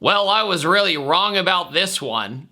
Well, I was really wrong about this one.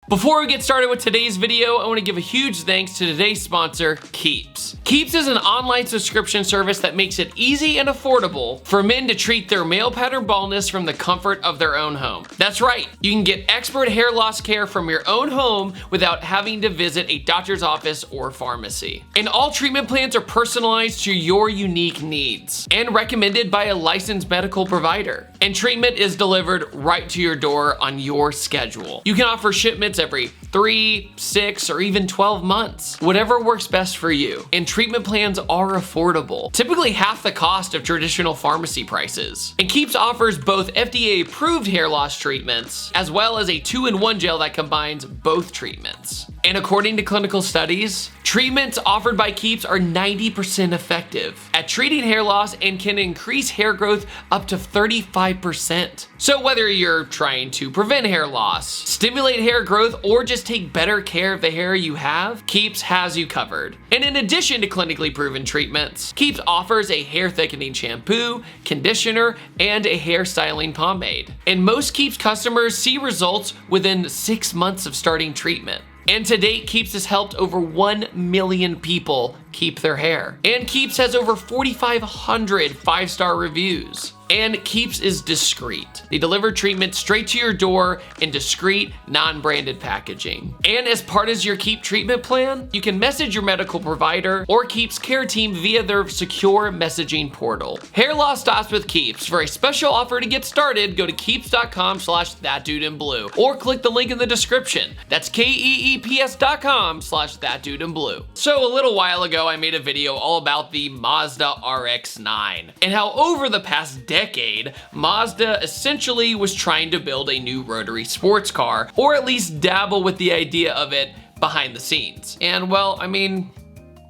Before we get started with today's video, I want to give a huge thanks to today's sponsor, Keeps. Keeps is an online subscription service that makes it easy and affordable for men to treat their male pattern baldness from the comfort of their own home. That's right, you can get expert hair loss care from your own home without having to visit a doctor's office or pharmacy. And all treatment plans are personalized to your unique needs and recommended by a licensed medical provider. And treatment is delivered right to your door on your schedule. You can offer shipments every 3, 6, or even 12 months, whatever works best for you. And treatment plans are affordable, typically half the cost of traditional pharmacy prices. And Keeps offers both FDA approved hair loss treatments, as well as a 2-in-1 gel that combines both treatments. And according to clinical studies, treatments offered by Keeps are 90% effective at treating hair loss and can increase hair growth up to 35%. So whether you're trying to prevent hair loss, stimulate hair growth, or just take better care of the hair you have, Keeps has you covered. And in addition to clinically proven treatments, Keeps offers a hair thickening shampoo, conditioner, and a hair styling pomade. And most Keeps customers see results within 6 months of starting treatment. And to date, Keeps has helped over 1 million people keep their hair. And Keeps has over 4,500 5-star reviews. And Keeps is discreet. They deliver treatment straight to your door in discreet, non-branded packaging. And as part of your Keep treatment plan, you can message your medical provider or Keeps care team via their secure messaging portal. Hair loss stops with Keeps. For a special offer to get started, go to keeps.com/ThatDudeinBlue or click the link in the description. That's KEEPS.com/ThatDudeinBlue. So a little while ago, I made a video all about the Mazda RX-9 and how over the past decade, Mazda essentially was trying to build a new rotary sports car, or at least dabble with the idea of it behind the scenes. And well, I mean,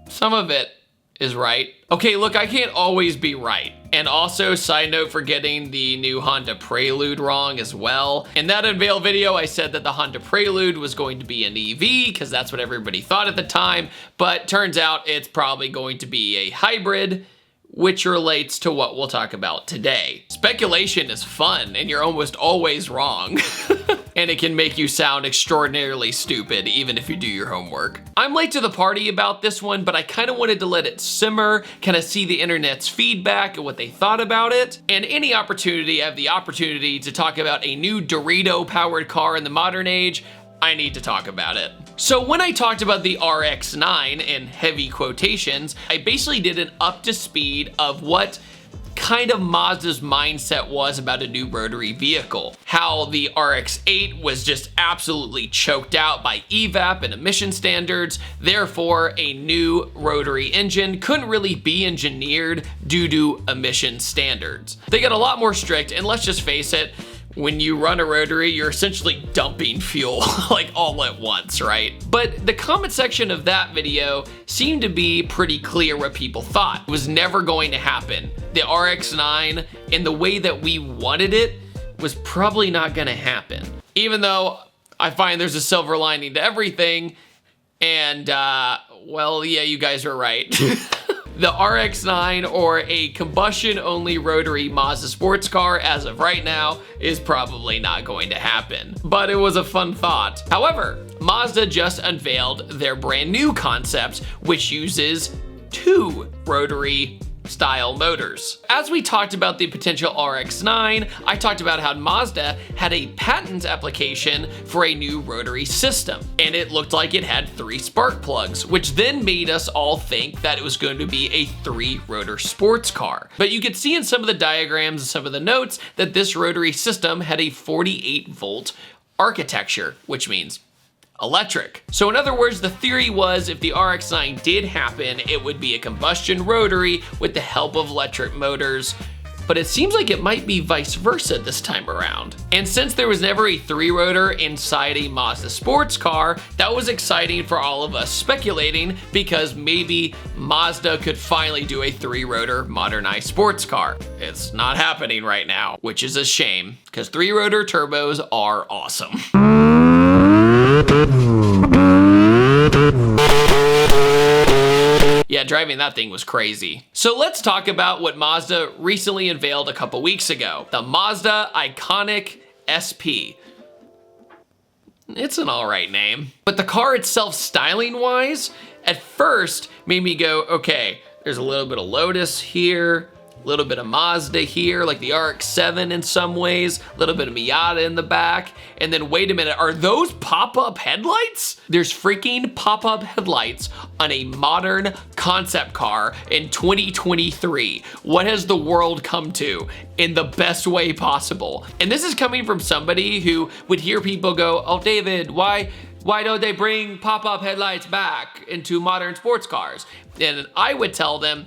some of it is right. Okay, look, I can't always be right. And also, side note for getting the new Honda Prelude wrong as well. In that unveil video, I said that the Honda Prelude was going to be an EV because that's what everybody thought at the time, but turns out it's probably going to be a hybrid, which relates to what we'll talk about today. Speculation is fun, and you're almost always wrong. And it can make you sound extraordinarily stupid, even if you do your homework. I'm late to the party about this one, but I kind of wanted to let it simmer, kind of see the internet's feedback and what they thought about it. And any opportunity I have the opportunity to talk about a new Dorito-powered car in the modern age, I need to talk about it. So when I talked about the RX-9 in heavy quotations, I basically did an up to speed of what kind of Mazda's mindset was about a new rotary vehicle. How the RX-8 was just absolutely choked out by EVAP and emission standards, therefore a new rotary engine couldn't really be engineered due to emission standards. They got a lot more strict, and let's just face it, when you run a rotary, you're essentially dumping fuel like all at once, right? But the comment section of that video seemed to be pretty clear what people thought. It was never going to happen. The RX-9 in the way that we wanted it was probably not gonna happen. Even though I find there's a silver lining to everything, and well, yeah, you guys are right. The RX-9, or a combustion-only rotary Mazda sports car as of right now, is probably not going to happen. But it was a fun thought. However, Mazda just unveiled their brand new concept, which uses 2 rotary style motors. As we talked about the potential RX-9, I talked about how Mazda had a patent application for a new rotary system, and it looked like it had 3 spark plugs, which then made us all think that it was going to be a 3-rotor sports car. But you could see in some of the diagrams and some of the notes that this rotary system had a 48-volt architecture, which means electric. So in other words, the theory was if the RX-9 did happen, it would be a combustion rotary with the help of electric motors, but it seems like it might be vice versa this time around. And since there was never a 3-rotor inside a Mazda sports car, that was exciting for all of us speculating, because maybe Mazda could finally do a 3-rotor modernized sports car. It's not happening right now, which is a shame, because 3-rotor turbos are awesome. Yeah, Yeah, driving that thing was crazy. So let's talk about what Mazda recently unveiled a couple weeks ago. The Mazda ICONIC SP. It's an alright name. But the car itself, styling-wise, at first made me go, okay, there's a little bit of Lotus here, a little bit of Mazda here, like the RX-7 in some ways, a little bit of Miata in the back, and then wait a minute, are those pop-up headlights? There's freaking pop-up headlights on a modern concept car in 2023. What has the world come to in the best way possible? And this is coming from somebody who would hear people go, oh, David, why don't they bring pop-up headlights back into modern sports cars? And I would tell them,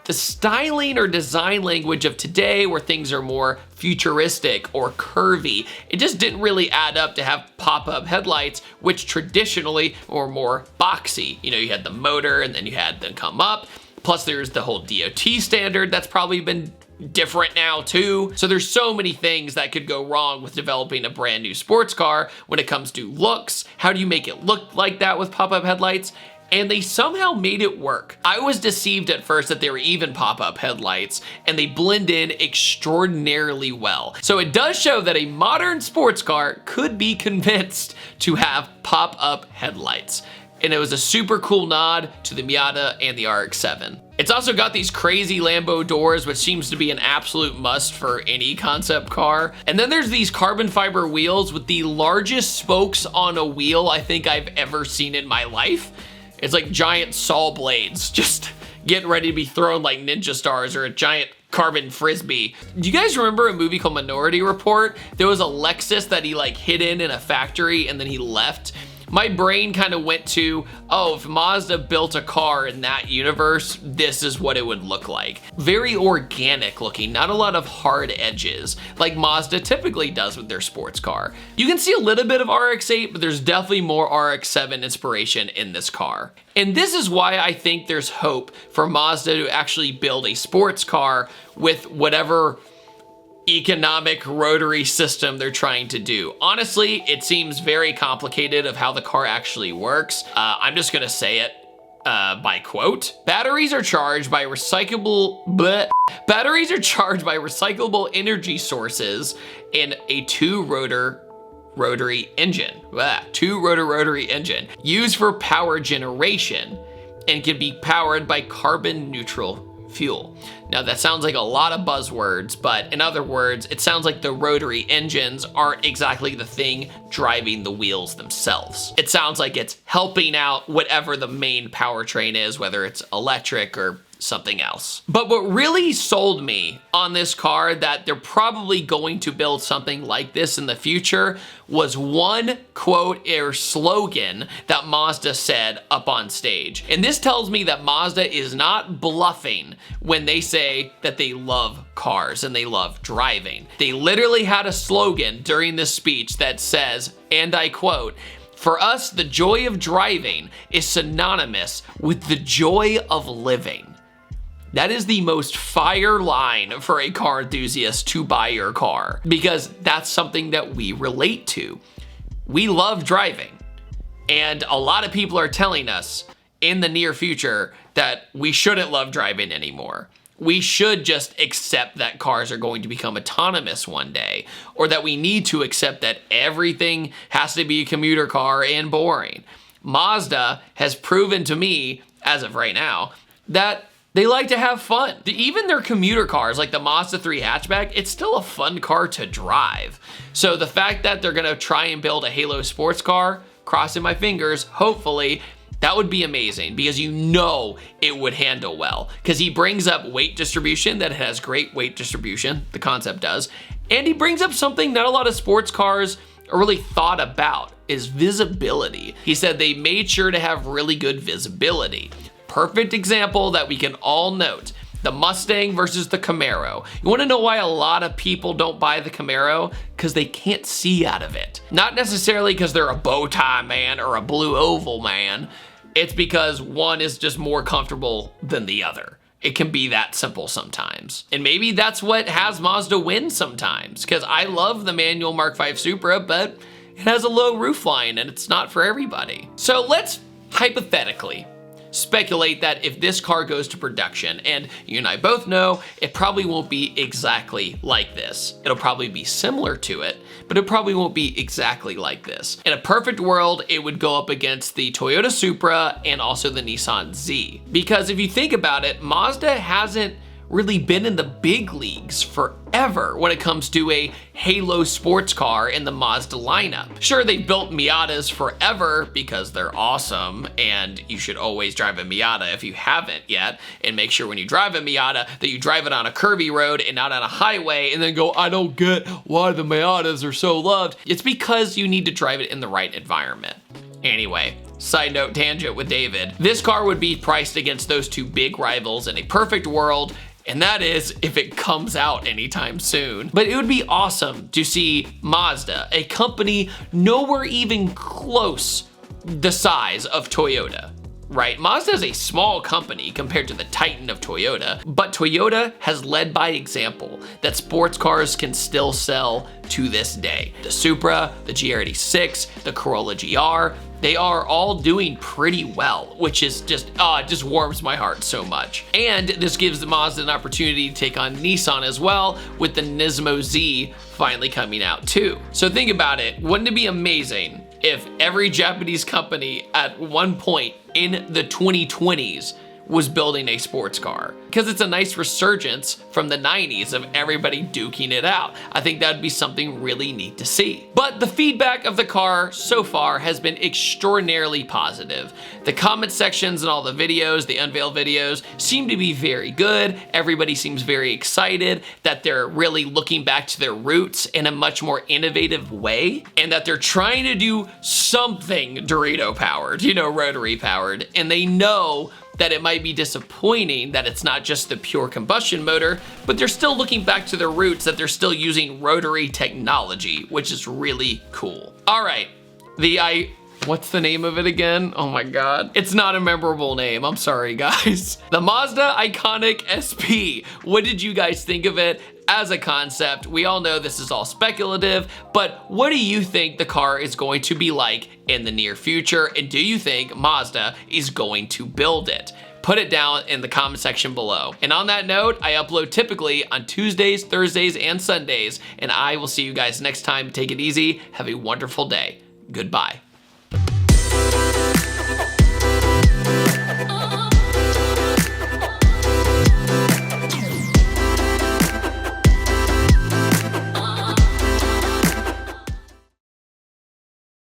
the styling or design language of today, where things are more futuristic or curvy, it just didn't really add up to have pop-up headlights, which traditionally were more boxy. You know, you had the motor and then you had them come up. Plus there's the whole DOT standard that's probably been different now too. So there's so many things that could go wrong with developing a brand new sports car when it comes to looks. How do you make it look like that with pop-up headlights? And they somehow made it work. I was deceived at first that they were even pop-up headlights, and they blend in extraordinarily well. So it does show that a modern sports car could be convinced to have pop-up headlights. And it was a super cool nod to the Miata and the RX-7. It's also got these crazy Lambo doors, which seems to be an absolute must for any concept car. And then there's these carbon fiber wheels with the largest spokes on a wheel I think I've ever seen in my life. It's like giant saw blades, just getting ready to be thrown like ninja stars or a giant carbon frisbee. Do you guys remember a movie called Minority Report? There was a Lexus that he like hid in a factory and then he left. My brain kind of went to, oh, if Mazda built a car in that universe, this is what it would look like. Very organic looking, not a lot of hard edges, like Mazda typically does with their sports car. You can see a little bit of RX-8, but there's definitely more RX-7 inspiration in this car. And this is why I think there's hope for Mazda to actually build a sports car with whatever economic rotary system they're trying to do. Honestly, it seems very complicated of how the car actually works. I'm just gonna say it by quote. Batteries are charged by recyclable energy sources in a two-rotor rotary engine. Two-rotor rotary engine used for power generation and can be powered by carbon neutral fuel. Now that sounds like a lot of buzzwords, but in other words, it sounds like the rotary engines aren't exactly the thing driving the wheels themselves. It sounds like it's helping out whatever the main powertrain is, whether it's electric or something else. But what really sold me on this car that they're probably going to build something like this in the future was one quote or slogan that Mazda said up on stage. And this tells me that Mazda is not bluffing when they say that they love cars and they love driving. They literally had a slogan during this speech that says, and I quote, "For us, the joy of driving is synonymous with the joy of living." That is the most fire line for a car enthusiast to buy your car, because that's something that we relate to. We love driving, and a lot of people are telling us in the near future that we shouldn't love driving anymore. We should just accept that cars are going to become autonomous one day, or that we need to accept that everything has to be a commuter car and boring. Mazda has proven to me, as of right now, that they like to have fun. Even their commuter cars, like the Mazda 3 hatchback, it's still a fun car to drive. So the fact that they're gonna try and build a Halo sports car, crossing my fingers, hopefully, that would be amazing, because you know it would handle well. Because he brings up weight distribution, that it has great weight distribution, the concept does. And he brings up something not a lot of sports cars are really thought about, is visibility. He said they made sure to have really good visibility. Perfect example that we can all note, the Mustang versus the Camaro. You wanna know why a lot of people don't buy the Camaro? Because they can't see out of it. Not necessarily because they're a bow tie man or a blue oval man. It's because one is just more comfortable than the other. It can be that simple sometimes. And maybe that's what has Mazda win sometimes, because I love the manual Mark V Supra, but it has a low roofline and it's not for everybody. So let's hypothetically speculate that if this car goes to production, and you and I both know it probably won't be exactly like this. It'll probably be similar to it, but it probably won't be exactly like this. In a perfect world, it would go up against the Toyota Supra and also the Nissan Z. Because if you think about it, Mazda hasn't really been in the big leagues forever when it comes to a halo sports car in the Mazda lineup. Sure, they built Miatas forever because they're awesome, and you should always drive a Miata if you haven't yet, and make sure when you drive a Miata that you drive it on a curvy road and not on a highway and then go, I don't get why the Miatas are so loved. It's because you need to drive it in the right environment. Anyway, side note tangent with David. This car would be priced against those two big rivals in a perfect world, and that is if it comes out anytime soon. But it would be awesome to see Mazda, a company nowhere even close the size of Toyota, right? Mazda is a small company compared to the titan of Toyota, but Toyota has led by example that sports cars can still sell to this day. The Supra, the GR86, the Corolla GR, they are all doing pretty well, which is just warms my heart so much. And this gives the Mazda an opportunity to take on Nissan as well, with the Nismo Z finally coming out too. So think about it, wouldn't it be amazing if every Japanese company at one point in the 2020s was building a sports car? Because it's a nice resurgence from the 90s of everybody duking it out. I think that'd be something really neat to see. But the feedback of the car so far has been extraordinarily positive. The comment sections and all the videos, the unveil videos, seem to be very good. Everybody seems very excited that they're really looking back to their roots in a much more innovative way, and that they're trying to do something Dorito powered, Rotary powered, and they know that it might be disappointing that it's not just the pure combustion motor, but they're still looking back to their roots, that they're still using rotary technology, which is really cool. All right, what's the name of it again? Oh my God. It's not a memorable name. I'm sorry, guys. The Mazda ICONIC SP. What did you guys think of it as a concept? We all know this is all speculative, but what do you think the car is going to be like in the near future? And do you think Mazda is going to build it? Put it down in the comment section below. And on that note, I upload typically on Tuesdays, Thursdays, and Sundays, and I will see you guys next time. Take it easy. Have a wonderful day. Goodbye.